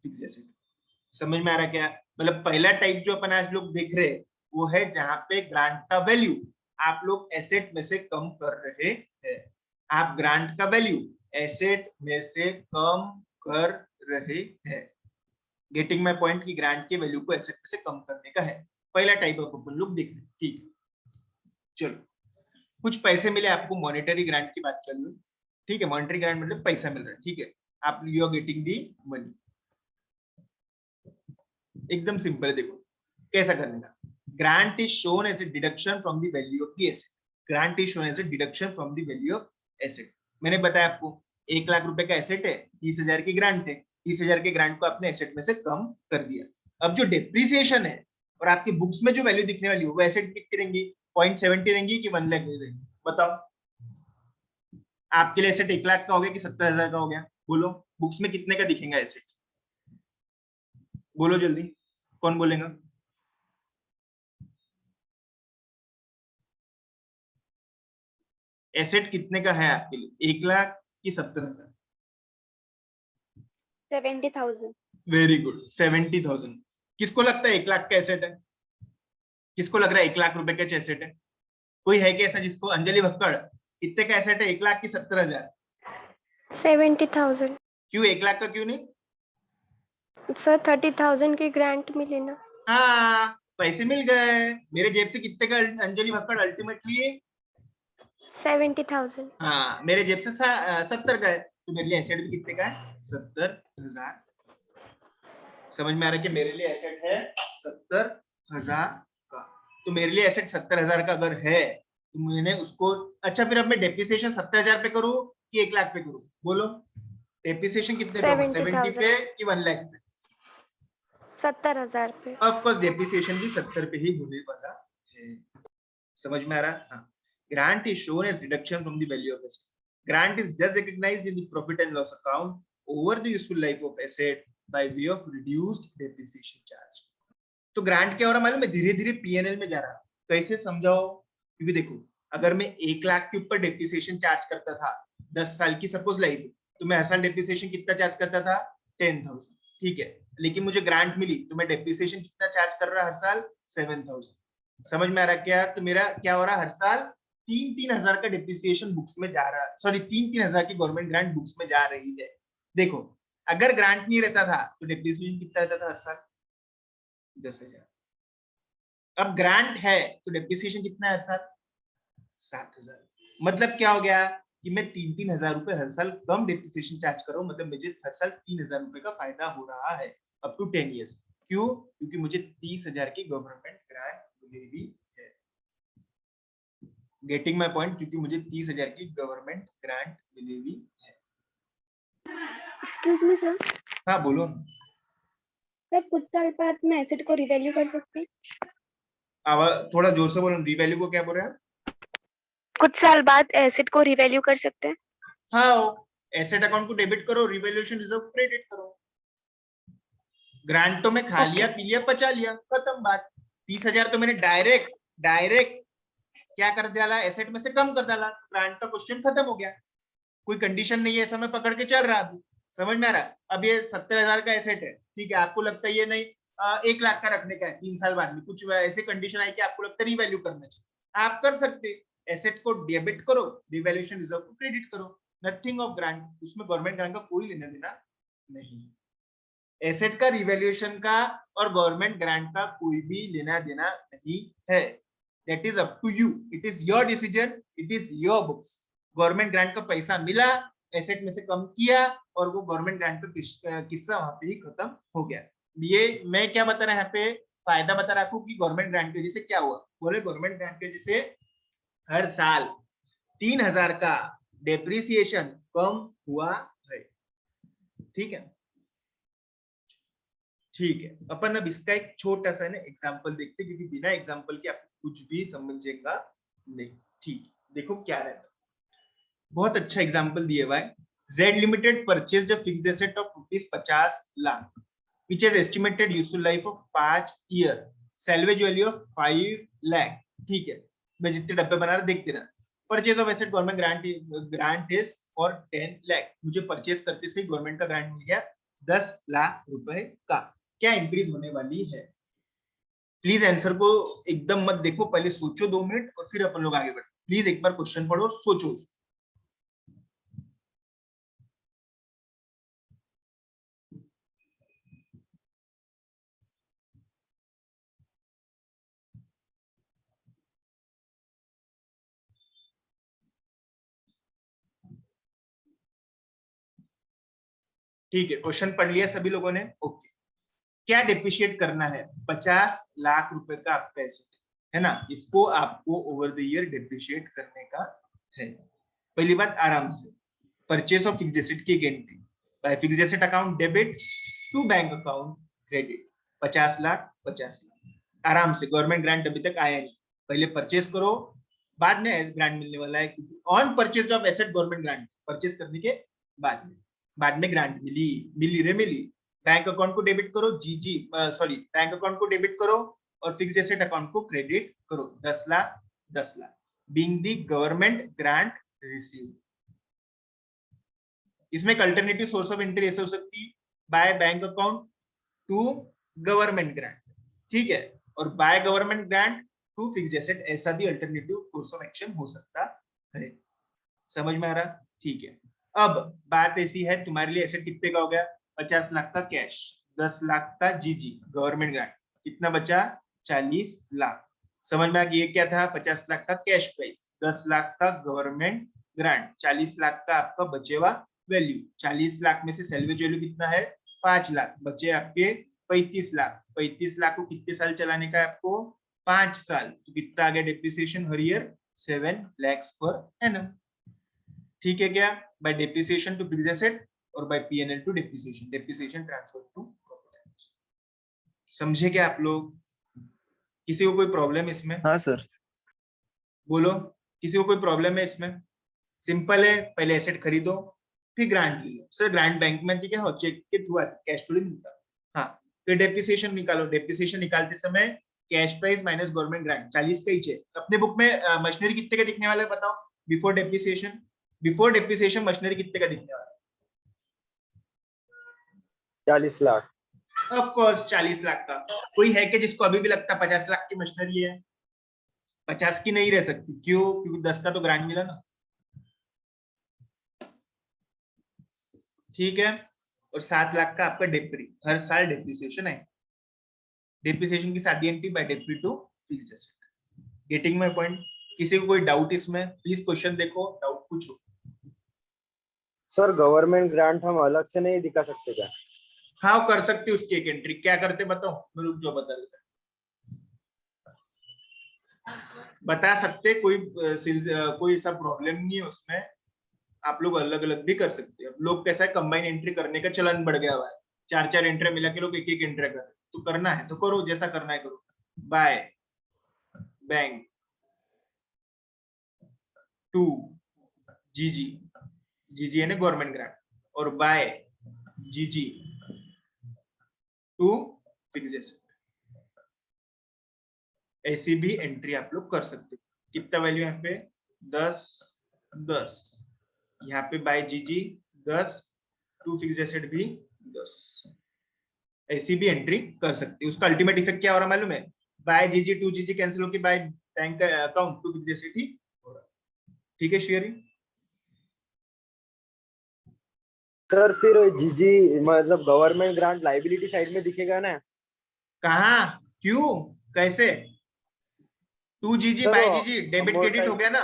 Fixed asset. समझ में आ रहा क्या? मतलब पहला टाइप जो अपन आज लोग देख रहे हैं वो है जहां पे ग्रांट का वैल्यू आप लोग एसेट में से कम कर रहे हैं। आप ग्रांट का वैल्यू एसेट में से कम कर रहे हैं। Getting my point? की ग्रांट के वैल्यू को एसेट में से कम करने का है पहला टाइप ऑफ अपन लोग देख रहे हैं। ठीक है, चलो कुछ पैसे मिले आपको, मॉनेटरी ग्रांट की बात चल रही, ठीक है, मॉनेटरी ग्रांट मतलब पैसा मिल रहा है, ठीक है, आप you are getting the money. एकदम सिंपल है, देखो कैसा करने का। Grant is shown as a deduction from the value of the asset. Grant is shown as a deduction from the value of asset. मैंने बताया आपको 1 लाख रुपए का एसेट है, 30,000 की ग्रांट है, 30,000 के ग्रांट को आपने एसेट में से कम कर दिया। अब जो डेप्रिसिएशन है और आपकी बुक्स में जो वैल्यू दिखने वाली है वो एसेट कितनी रहेंगी? 0.70 रहेंगी कि 1 लाख रहेंगी? बताओ आपके लिए एसेट 1 लाख का हो गया कि 70,000 का हो गया? बोलो बुक्स में कितने का दिखेगा एसेट? बोलो जल्दी, कौन बोलेगा? एसेट कितने का है आपके लिए, 1 लाख कि 70,000? 70,000। Very good, 70,000। किसको लगता है 1 लाख का एसेट है? किसको लग रहा है 1 लाख रुपए का एसेट है? कोई है क्या ऐसा जिसको? अंजलि भक्कड़, कितने का एसेट है? 1 लाख की 70,000? 70,000। क्यों 1 लाख का क्यों नहीं? सर 30,000 की ग्रांट मिली ना। हाँ, पैसे मिल गए मेरे जेब से कितने का अंजलि भक्कड़ अल्टीमेटली 70,000। हाँ मेरे जेब से 70 का है, तो मेरे लिए एसेट भी कितने का है 70,000। समझ में आ रहा है कि मेरे लिए एसेट है 70,000 का। तो मेरे लिए एसेट 70,000 का अगर है तो मैंने उसको, अच्छा फिर अब मैं डेप्रिसिएशन 70,000 पे करूँ कि 1 लाख पे करूँ, बोलो डेप्रिसिएशन कितने पे होगा, 70 पे कि 1 लाख पे? 70,000 पे। ऑफ कोर्स डेप्रिसिएशन भी 70 पे ही होने वाला है। समझ में आ रहा? हाँ। Grant is shown as reduction from the value of asset. Grant is just recognized in the profit and loss account over the useful life of asset by way of reduced depreciation charge. तो grant क्या हो रहा मालूम है, धीरे धीरे PNL में जा रहा। कैसे समझाओ, क्योंकि देखो अगर मैं 1 लाख के ऊपर डेप्रिसिएशन चार्ज करता था 10 साल की सपोज लाइफ, तो मैं हर साल डेप्रिसिएशन कितना चार्ज करता था 10,000, ठीक है। लेकिन मुझे ग्रांट मिली तो मैं डेप्रिसिएशन कितना चार्ज कर रहा हर साल 7,000। समझ में आ रहा क्या? तो मेरा क्या हो रहा हर साल 3-3 हजार का डेप्रिसिएशन बुक्स में जा रहा है, सॉरी 3-3 हजार की गवर्नमेंट ग्रांट बुक्स में जा रही है। देखो अगर ग्रांट नहीं रहता था तो डेप्रिसिएशन कितना रहता था हर साल 10,000। अब ग्रांट है तो डेप्रिसिएशन कितना है हर साल 7,000। मतलब क्या हो गया कि मैं 3-3 हजार रुपए हर साल कम डेप्रिसिएशन चार्ज कर रहा हूं, मतलब मुझे हर साल 3,000 रुपए का फायदा हो रहा है अप टू 10 इयर्स। क्यों? क्योंकि मुझे 30,000 की गवर्नमेंट ग्रांट मिली हुई है। Getting my point? क्योंकि मुझे 30,000 की गवर्नमेंट ग्रांट मिली हुई है। Excuse me sir. हाँ बोलो ना। सर कुछ साल बाद मैं एसेट को रिवैल्यू कर सकती हूँ? थोड़ा जोर से बोलो, रिवैल्यू को क्या बोल रहे हैं? कुछ साल बाद एसेट को रिवैल्यू कर सकते हैं? हाँ, एसेट अकाउंट को डेबिट करो, रिवैल्यूएशन रिजर्व क्रेडिट करो। ग्रांट तो मैं खा लिया पी लिया पचा लिया, खत्म बात। 30,000 तो मैंने डायरेक्ट क्या कर डाला, एसेट में से कम कर डाला, ग्रांट का क्वेश्चन खत्म हो गया। कोई कंडीशन नहीं है, ऐसा मैं पकड़ के चल रहा अभी। समझ में आ रहा? अब ये 70,000 का एसेट है, ठीक है, आपको लगता है ये नहीं 1 लाख का रखने का है 3 साल बाद में, कुछ ऐसे कंडीशन आई कि आपको लगता है रिवैल्यू करना चाहिए, आप कर सकते। एसेट को डेबिट करो, रिवैल्यूएशन रिजर्व को क्रेडिट करो, नथिंग ऑफ ग्रांट, उसमें गवर्नमेंट ग्रांट का कोई लेना देना नहीं। एसेट का, रिवैल्यूएशन का और गवर्नमेंट ग्रांट का कोई भी लेना देना नहीं है। That is up to you, it is your decision, it is your books. Government grant का पैसा मिला, एसेट में से कम किया और वो गवर्नमेंट ग्रांट का किस्सा वहां पे ही खत्म हो गया। ये मैं क्या बता रहा यहाँ पे, फायदा बता रहा आपको कि गवर्नमेंट ग्रांट की वजह से क्या हुआ। बोले गवर्नमेंट ग्रांट की वजह से हर साल 3,000 का डेप्रिसिएशन कम हुआ है। ठीक है, ठीक है। अपन अब इसका एक छोटा सा ना एग्जांपल देखते हैं, क्योंकि बिना एग्जांपल के आपको कुछ भी समझेगा नहीं। ठीक, देखो क्या रहता है, बहुत अच्छा एग्जांपल दिया हुआ है। Z Limited purchased a fixed asset of ₹50 lakh, which has estimated useful life of 5 year, salvage value of 5 lakh। ठीक है, मैं जितने डब्बे बना रहा देखते रहा। Purchase of asset government grant is for 10 lakh. मुझे परचेज करते से गवर्नमेंट का ग्रांट मिल गया 10 लाख रुपए का। क्या इंक्रीज होने वाली है? प्लीज आंसर को एकदम मत देखो, पहले सोचो 2 मिनट और फिर अपन लोग आगे बढ़े। प्लीज एक बार क्वेश्चन पढ़ो और सोचो। ठीक है, क्वेश्चन पढ़ लिया सभी लोगों ने? ओके। क्या डिप्रिशिएट करना है? 50 लाख रुपए का आपका एसेट है ना, इसको आपको ओवर द ईयर डिप्रिशिएट करने का है। पहली बात, आराम से परचेस ऑफ फिक्स्ड एसेट की entry by fixed asset account debit to bank account credit. 50 lakh 50 lakh, आराम से। गवर्नमेंट ग्रांट अभी तक आया नहीं, पहले परचेस करो, बाद में ग्रांट मिलने वाला है, क्योंकि on purchase of asset government grant, purchase करने के बाद में ग्रांट मिली। बैंक अकाउंट को डेबिट करो, बैंक अकाउंट को डेबिट करो और फिक्स्ड एसेट अकाउंट को क्रेडिट करो। 10 lakh 10 lakh being the government grant receive. इसमें एक अल्टरनेटिव सोर्स ऑफ एंट्री ऐसे हो सकती है by bank account to government grant, ठीक है, और by government grant to fixed asset, ऐसा भी अल्टरनेटिव कोर्स ऑफ एक्शन हो सकता है। समझ में आ रहा? ठीक है। अब बात ऐसी है, तुम्हारे लिए एसेट कितने का हो गया? 50 लाख का कैश, 10 लाख का जीजी गवर्नमेंट ग्रांट, कितना बचा? 40 लाख। समझ में आ गया? ये क्या था? 50 लाख का कैश प्राइस, 10 लाख का गवर्नमेंट ग्रांट, 40 लाख का आपका बचे हुआ वैल्यू। 40 लाख में से सैल्वेज वैल्यू कितना है? 5 लाख, बचे आपके 35 लाख। 35 लाख को कितने साल चलाने का है आपको? 5 साल। तो कितना आ गया डेप्रिसिएशन हर ईयर? 7 lakh per annum. ठीक है क्या? By depreciation to fixed asset और by PNL to depreciation, depreciation transfer to profit. समझे क्या आप लोग? किसी को कोई प्रॉब्लम इसमें? हाँ सर। बोलो, किसी को कोई प्रॉब्लम है इसमें? सिंपल है, पहले एसेट खरीदो फिर ग्रांट ले लो। सर ग्रांट बैंक में क्या हो, चेक के थ्रू कैश थोड़ी मिलता। हाँ, फिर डेप्रिसिएशन निकालो। डेप्रिसिएशन निकालते समय cash price minus government grant 40 का ही है। अपने बुक में मशीनरी कितने का दिखने वाला है बताओ? Before depreciation, before depreciation machinery कितने का दिखने वाला है? 40 लाख। ऑफ कोर्स 40 लाख का। कोई है कि जिसको अभी भी लगता 50 लाख की मशीनरी है? 50 की नहीं रह सकती। क्यों? क्योंकि 10 का तो ग्रांट मिला ना। ठीक है। और 7 लाख का आपका डेप्री, हर साल डेप्रिसिएशन है। डेप्रिसिएशन की सादी entry by depre to fixed asset. Getting my point? किसी को कोई डाउट इसमें? प्लीज क्वेश्चन देखो, डाउट पूछो। सर गवर्नमेंट ग्रांट हम अलग से नहीं दिखा सकते क्या? हाँ कर सकते, उसकी एक एंट्री। क्या करते बताओ? मैं रुक जाओ बता देता। बता सकते, कोई ऐसा प्रॉब्लम नहीं है उसमें। आप लोग अलग अलग भी कर सकते हैं। लोग कैसा है, कंबाइन एंट्री करने का चलन बढ़ गया हुआ है। 4 एंट्री मिला के लोग एक एंट्री कर। तो करना है तो करो, जैसा करना है करो। बाय बैंक टू जीजी, जीजी है ना गवर्नमेंट ग्रांट, और बाय जीजी टू फिक्स्ड एसेट। ऐसी भी एंट्री आप लोग कर सकते हो। कितना वैल्यू यहाँ पे? 10 यहाँ पे बाय जीजी 10 टू फिक्स्ड एसेट भी 10। ऐसी भी एंट्री कर सकते हैं। उसका अल्टीमेट इफेक्ट क्या हो रहा है मालूम है? बाय जीजी टू जीजी कैंसिल होकर by bank account to fixed asset ही हो रहा है। ठीक है शेयरिंग? सर फिर जीजी मतलब गवर्नमेंट ग्रांट लाइबिलिटी साइड में दिखेगा ना? कहाँ? क्यों? कैसे? टू जीजी सर, बाय जीजी डेबिट क्रेडिट हो गया ना।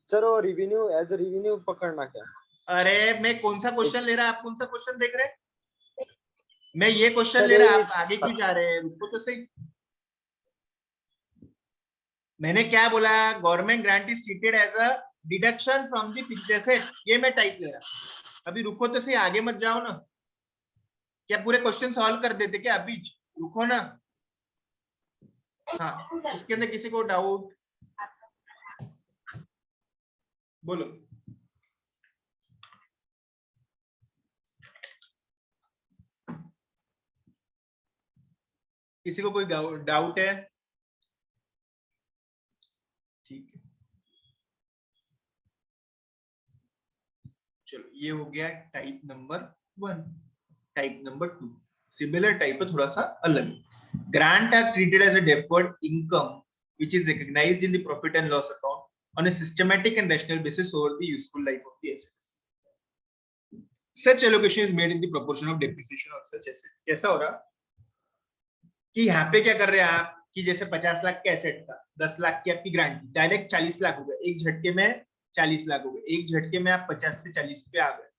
सर वो रिवेन्यू एज रिवेन्यू पकड़ना क्या? अरे मैं कौन सा क्वेश्चन ले रहा है? आप कौन सा क्वेश्चन देख रहे हैं? मैं ये क्वेश्चन ले रहा, आप आगे क्यों जा रहे हैं? रुको तो सही। मैंने क्या बोला? Government grant is treated as a deduction from the fixed asset. ये मैं टाइप ले रहा। अभी रुको तो सही, आगे मत जाओ ना। क्या पूरे क्वेश्चन सॉल्व कर देते क्या? अभी रुको ना। हाँ, इसके अंदर किसी को डाउट? बोलो। किसी को कोई डाउट है? ठीक है, चलो ये हो गया type number 1। Type number 2 similar type है, थोड़ा सा अलग। Grant are treated as a deferred income which is recognized in the profit and loss account on a systematic and rational basis over the useful life of the asset. Such allocation is made in the proportion of depreciation of such asset. कैसा हो रहा कि यहाँ पे क्या कर रहे हैं आप कि जैसे 50 लाख का एसेट था, 10 लाख की आपकी ग्रांट, डायरेक्ट 40 लाख हो गए। एक झटके में 40 लाख हो गए। एक झटके में आप 50 से 40 पे आ गए,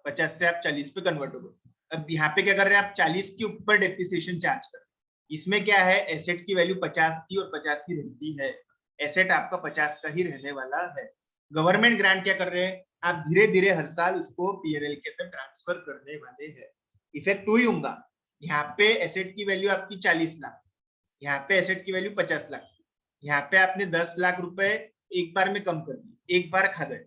50 से आप 40 पे कन्वर्ट हो गए। अब यहाँ पे क्या कर रहे हैं आप? 40 के ऊपर डेप्रिसिएशन चार्ज कर। इसमें क्या है? एसेट की वैल्यू 50 थी और 50 की रहती है। एसेट आपका 50 का ही रहने वाला है। गवर्नमेंट ग्रांट क्या कर रहे हैं? आप धीरे धीरे हर साल उसको पीएनएल के अंदर ट्रांसफर करने वाले हैं। इफेक्ट वही होगा। यहाँ पे एसेट की वैल्यू आपकी 40 लाख, यहाँ पे एसेट की वैल्यू 50 लाख। यहाँ पे आपने 10 लाख रुपए एक बार में कम कर दिए, एक बार खा गए।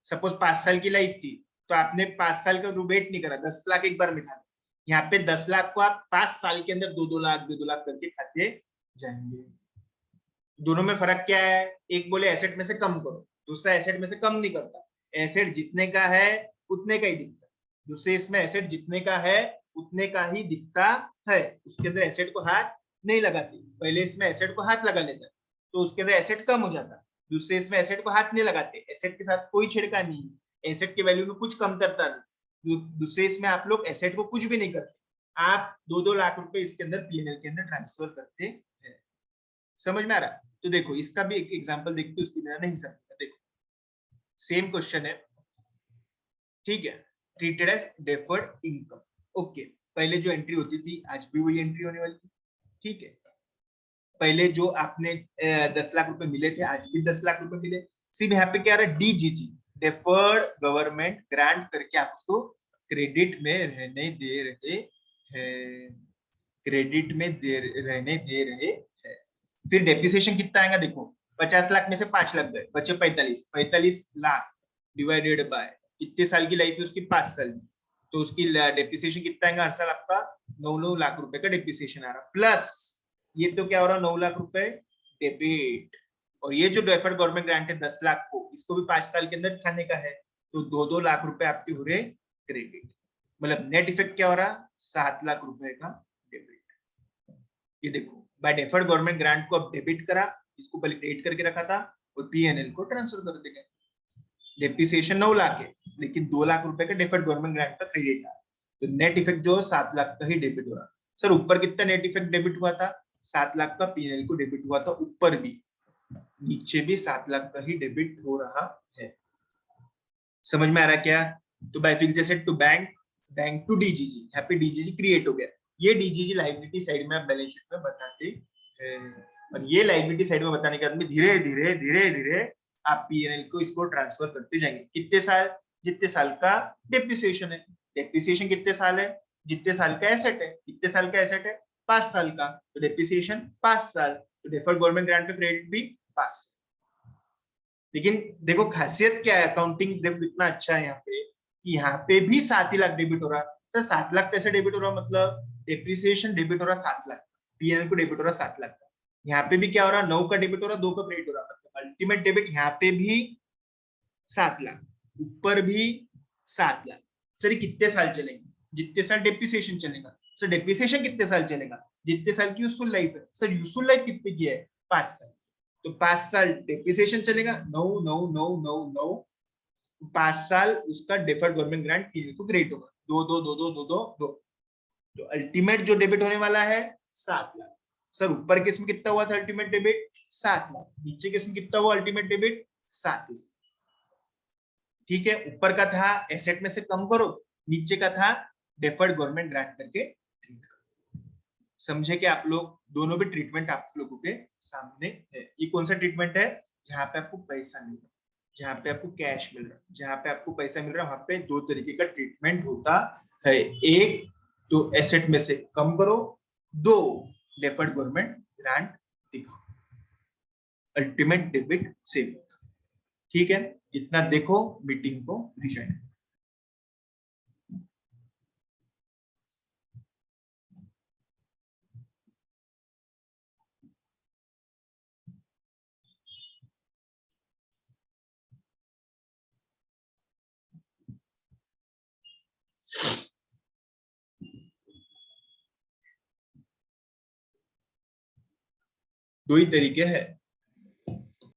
सपोज 5 साल की लाइफ थी तो आपने 5 साल का वेट नहीं करा, 10 लाख एक बार में खा दिया। यहाँ पे 10 लाख को आप 5 साल के अंदर 2-2 लाख 2-2 लाख करके खाते जाएंगे। दोनों में फर्क क्या है? एक बोले एसेट में से कम करो, दूसरा एसेट में से कम नहीं करता। एसेट जितने का है उतने का ही दिखता है। दूसरे इसमें एसेट जितने का है उतने का ही दिखता है। उसके अंदर एसेट को हाथ नहीं लगाती। पहले इसमें एसेट को हाथ लगा लेता तो उसके अंदर एसेट कम हो जाता। दूसरे इसमें एसेट को हाथ नहीं लगाते, एसेट के साथ कोई छेड़खानी नहीं, एसेट की वैल्यू में कुछ कमतरता नहीं। दूसरे इसमें आप लोग एसेट को कुछ भी नहीं करते, आप 2-2 लाख रुपए इसके अंदर पीएनएल के अंदर ट्रांसफर करते हैं। समझ में आ रहा है? तो देखो इसका भी एक एग्जांपल देखते उसकी बिना नहीं समझेगा। देखो सेम क्वेश्चन है, ठीक है, treated as deferred income. Okay, पहले जो एंट्री होती थी आज भी वही एंट्री होने वाली थी, ठीक है। पहले जो आपने 10 लाख रुपए मिले थे आज भी 10 लाख रुपए मिले। सिर्फ यहाँ पे क्या आ रहा है, डीजीजी डेफर्ड गवर्नमेंट ग्रांट करके आप उसको क्रेडिट में रहने दे रहे हैं, क्रेडिट में रहने दे रहे हैं। फिर डेप्रिसिएशन कितना आएगा देखो, 50 लाख में से 5 लाख गए, बचे 45 लाख डिवाइडेड बाय कितने साल की लाइफ है उसकी, 5 साल की, तो उसकी डेप्रिसिएशन कितना आएगा हर साल आपका 9 लाख रुपए का डेप्रिसिएशन आ रहा, प्लस ये तो क्या हो रहा 9 लाख रुपए डेबिट, और ये जो डेफर्ड गवर्नमेंट ग्रांट है 10 लाख को, इसको भी 5 साल के अंदर खाने का है, तो 2-2 लाख रुपए आपके हो रहे क्रेडिट। मतलब नेट इफेक्ट क्या हो रहा 7 लाख रुपए का डेबिट। ये देखो बाय डेफर्ड गवर्नमेंट ग्रांट को अब डेबिट करा, इसको पहले क्रेडिट करके रखा था और पीएनएल को ट्रांसफर कर देंगे। डेप्रिसिएशन 9 लाख है लेकिन 2 लाख रुपए का डेफर्ड गवर्नमेंट ग्रांट का क्रेडिट आ, तो नेट इफेक्ट जो 7 लाख का ही डेबिट हो रहा। सर ऊपर कितना नेट इफेक्ट डेबिट हुआ था, 7 लाख का पीएनएल को डेबिट हुआ था, ऊपर भी नीचे भी 7 लाख का ही डेबिट हो रहा है। समझ में आ रहा क्या? तो by fixed asset to bank, bank to DGG, यहाँ पे डीजीजी क्रिएट हो गया। ये डीजीजी लायबिलिटी साइड में आप बैलेंस शीट में बताते हैं, और ये लायबिलिटी साइड में बताने के बाद में धीरे धीरे धीरे धीरे आप पीएनएल को इसको ट्रांसफर करते जाएंगे। कितने साल, जितने साल का डेप्रिसिएशन है, डेप्रिसिएशन कितने साल है, जितने साल का एसेट है, कितने साल का एसेट है 5 साल का, तो डेप्रिसिएशन 5 साल, तो डेफर्ड गवर्नमेंट ग्रांट का क्रेडिट भी 5 साल। लेकिन देखो खासियत क्या है, अकाउंटिंग देखो कितना अच्छा है यहाँ पे, कि यहाँ पे भी 7 ही लाख डेबिट हो रहा। सर 7 लाख कैसे डेबिट हो रहा, मतलब डेप्रिसिएशन डेबिट हो रहा 7 लाख, पीएनएल को डेबिट हो रहा 7 लाख का। यहाँ पे भी क्या हो रहा 9 का डेबिट हो रहा, 2 का क्रेडिट हो रहा, मतलब अल्टीमेट डेबिट यहाँ पे भी 7 लाख, ऊपर भी 7 लाख। सर कितने साल चलेंगे, जितने साल डेप्रिसिएशन चलेगा। सर डेप्रिसिएशन कितने साल चलेगा, जितने साल की यूजफुल लाइफ है। सर यूजफुल लाइफ कितने की है 5 साल, तो 5 साल डेप्रिसिएशन चलेगा, 9 5 साल उसका डेफर्ड गवर्नमेंट ग्रांट को क्रेडिट होगा, 2 तो अल्टीमेट जो डेबिट होने वाला है 7 लाख। सर ऊपर केस में कितना हुआ था अल्टीमेट डेबिट 7 लाख, नीचे केस में कितना हुआ अल्टीमेट डेबिट 7 लाख। ठीक है, ऊपर का था एसेट में से कम करो, नीचे का था डेफर्ड गवर्नमेंट ग्रांट करके ट्रीट करो। समझे कि आप लोग, दोनों भी ट्रीटमेंट आप लोगों के सामने है। ये कौन सा ट्रीटमेंट है, जहां पे आपको पैसा मिल रहा है, जहां पे आपको कैश मिल रहा है, जहां पे आपको पैसा मिल रहा है, वहां पे 2 तरीके का ट्रीटमेंट होता है। एक तो एसेट में से कम करो, 2 डेफर्ड गवर्नमेंट ग्रांट दिखाओ, अल्टीमेट डेबिट सेव। ठीक है, इतना देखो, मीटिंग को रिजॉइन। दो ही तरीके हैं,